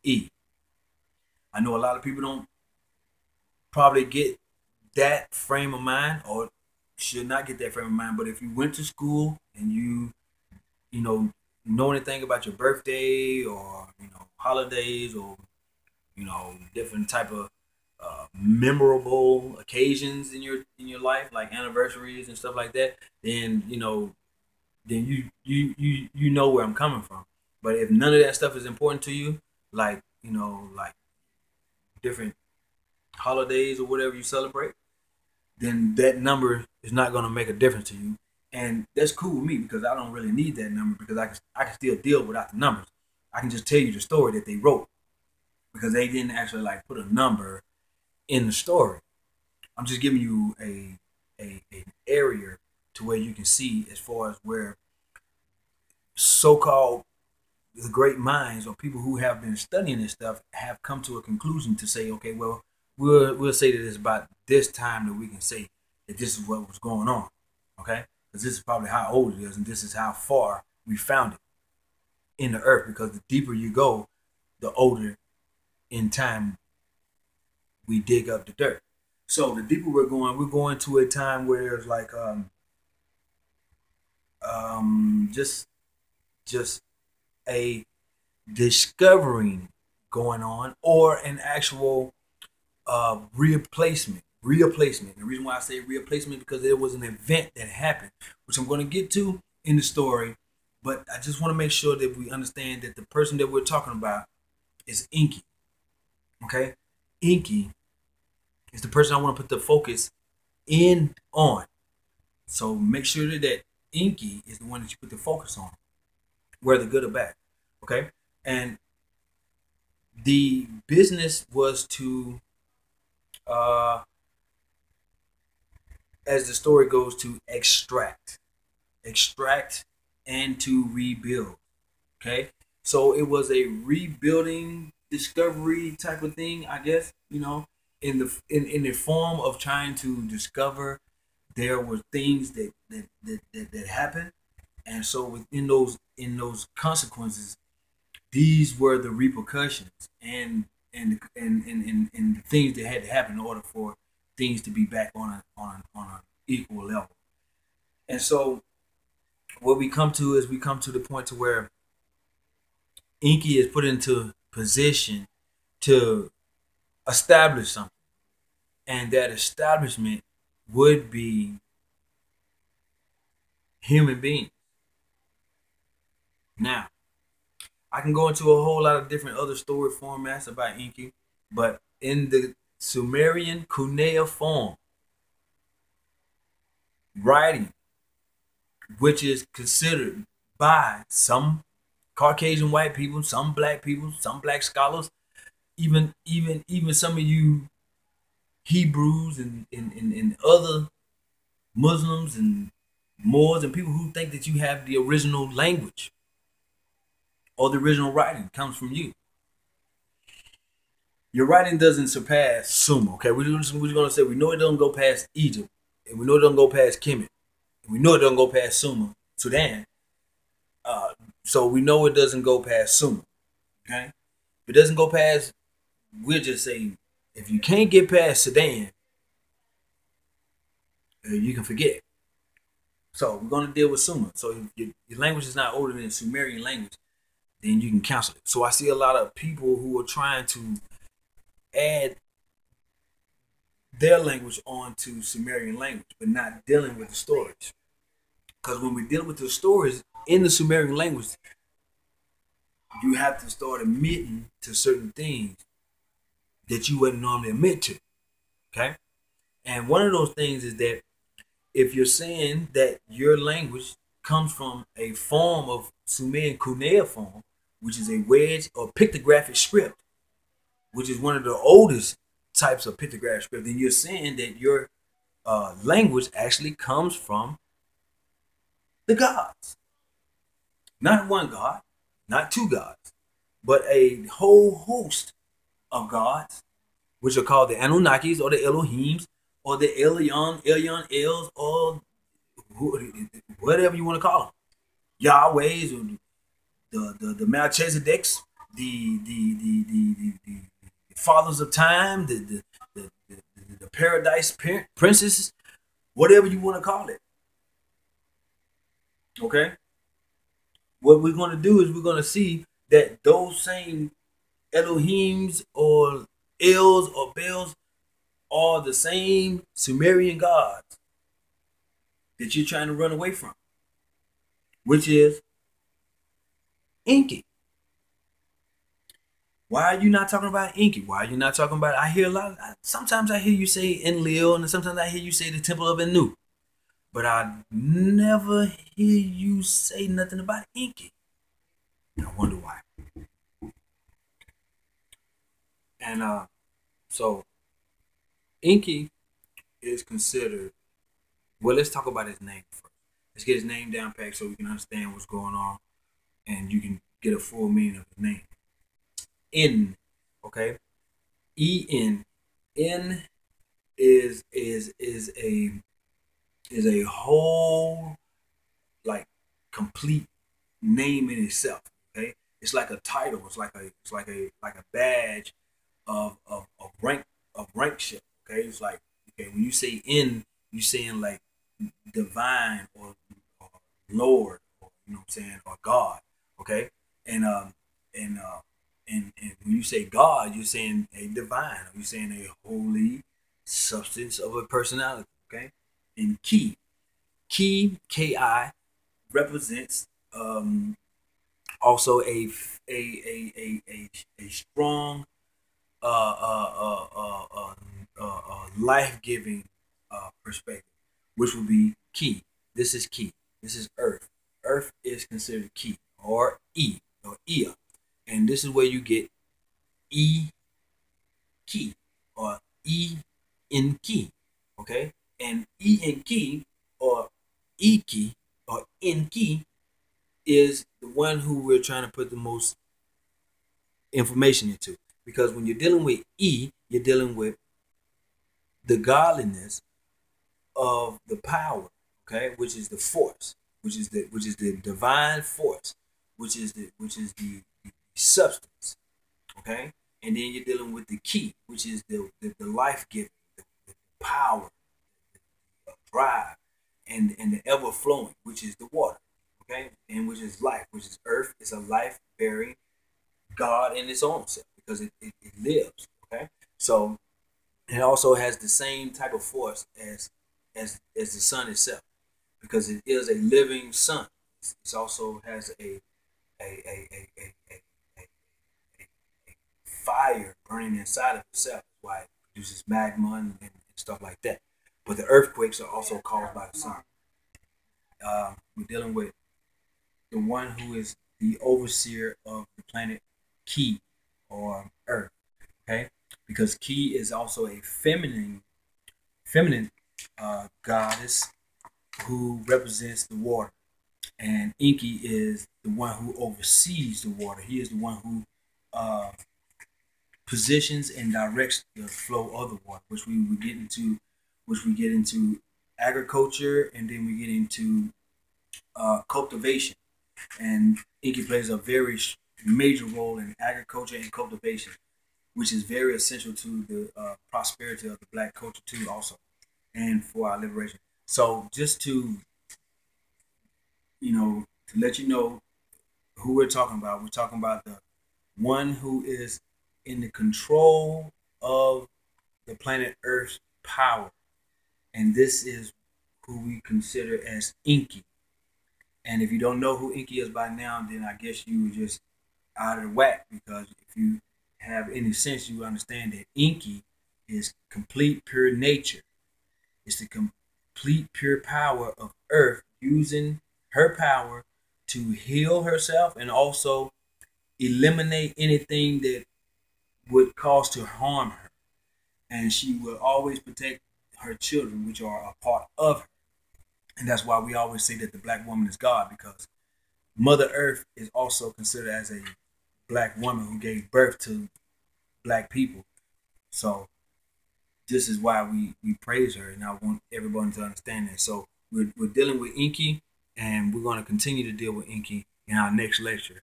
E. I know a lot of people don't probably get that frame of mind, or should not get that frame of mind. But if you went to school and you know anything about your birthday, or holidays, or different type of memorable occasions in your life, like anniversaries and stuff like that, then you know where I'm coming from. But if none of that stuff is important to you, like like different holidays or whatever you celebrate, then that number is not going to make a difference to you. And that's cool with me, because I don't really need that number, because I can still deal without the numbers. I can just tell you the story that they wrote, because they didn't actually like put a number in the story. I'm just giving you an area to where you can see, as far as where so-called the great minds, or people who have been studying this stuff, have come to a conclusion to say, okay, well, we'll say that it's about this time that we can say that this is what was going on, okay? Because this is probably how old it is, and this is how far we found it in the earth. Because the deeper you go, the older in time we dig up the dirt. So the deeper we're going to a time where there's like just a discovering going on, or an actual replacement. The reason why I say replacement, because there was an event that happened, which I'm going to get to in the story. But I just want to make sure that we understand that the person that we're talking about is Enki. Okay, Enki is the person I want to put the focus in on. So make sure that Enki is the one that you put the focus on, whether good or bad. Okay, and the business was to, as the story goes, to extract, and to rebuild. Okay, so it was a rebuilding discovery type of thing, I guess. In the form of trying to discover, there were things that happened, and so within those consequences, these were the repercussions, and the things that had to happen in order for things to be back on an equal level. And so what we come to is, we come to the point to where Inky is put into position to establish something, and that establishment would be human beings. Now, I can go into a whole lot of different other story formats about Enki, but in the Sumerian cuneiform writing, which is considered by some Caucasian white people, some black people, some black scholars, even some of you Hebrews and other Muslims and Moors and people who think that you have the original language, or the original writing comes from you. Your writing doesn't surpass Sumer. Okay, we're gonna say we know it doesn't go past Egypt, and we know it doesn't go past Kemet, and we know it doesn't go past Sumer, Sudan. So we know it doesn't go past Sumer. Okay, if it doesn't go past, we'll just say, if you can't get past Sudan, you can forget. So we're gonna deal with Sumer. So if your language is not older than Sumerian language, then you can cancel it. So I see a lot of people who are trying to add their language onto Sumerian language, but not dealing with the stories. Because when we deal with the stories in the Sumerian language, you have to start admitting to certain things that you wouldn't normally admit to. Okay? And one of those things is that if you're saying that your language comes from a form of Sumerian cuneiform, which is a wedge or pictographic script, which is one of the oldest types of pictographic script, then you're saying that your language actually comes from the gods. Not one god, not two gods, but a whole host of gods, which are called the Anunnakis, or the Elohims, or the Elyon Els, or whatever you want to call them. Yahwehs, or the Melchizedeks, fathers of time, the paradise princesses, whatever you want to call it. Okay? What we're going to do is we're going to see that those same Elohims or Els or Bels are the same Sumerian gods that you're trying to run away from, which is Enki. Why are you not talking about Enki? Why are you not talking about? I hear a lot. Sometimes I hear you say Enlil, and sometimes I hear you say the Temple of Anu, but I never hear you say nothing about Enki. And I wonder why. And so Enki is considered. Well, let's talk about his name first. Let's get his name down packed so we can understand what's going on, and you can get a full meaning of his name. N, okay, En. N is a whole, like, complete name in itself. Okay, it's like a title. It's like a badge of rankship. Okay, it's like, okay, when you say N, you saying like divine or Lord, or, you know what I'm saying, or God. Okay, and and when you say God, you're saying a divine, or you're saying a holy substance of a personality. Okay, and Ki, Ki represents also a strong life-giving perspective, which would be Ki. This is Ki. This is Earth. Earth is considered Ki, or E, or Ea. And this is where you get E Ki, or E in Ki. Okay? And E in Ki, or E Ki, or in Ki, is the one who we're trying to put the most information into. Because when you're dealing with E, you're dealing with the godliness of the power, okay, which is the force, which is the divine force, which is the substance, okay, and then you're dealing with the Ki, which is the life giving, the power, the drive, and the ever flowing, which is the water, okay, and which is life, which is earth. Is a life bearing God in its own self, because it lives, okay. So it also has the same type of force as the sun itself, because it is a living sun. It also has a fire burning inside of itself. That's why it produces magma and stuff like that. But the earthquakes are also caused by the sun. We're dealing with the one who is the overseer of the planet Ki, or Earth. Okay, because Ki is also a feminine goddess who represents the water, and Enki is the one who oversees the water. He is the one who positions and directs the flow of the water, which we get into agriculture, and then we get into cultivation. And Enki plays a very major role in agriculture and cultivation, which is very essential to the prosperity of the black culture too, also, and for our liberation. So just to to let you know who we're talking about the one who is in the control of the planet Earth's power, and this is who we consider as Enki. And if you don't know who Enki is by now, then I guess you were just out of the whack, because if you have any sense, you understand that Enki is complete pure nature. It's the complete pure power of Earth, using her power to heal herself and also eliminate anything that would cause to harm her. And she will always protect her children, which are a part of her. And that's why we always say that the black woman is God, because Mother Earth is also considered as a black woman who gave birth to black people. So this is why we praise her, and I want everyone to understand that. So we're dealing with Enki, and we're going to continue to deal with Enki in our next lecture.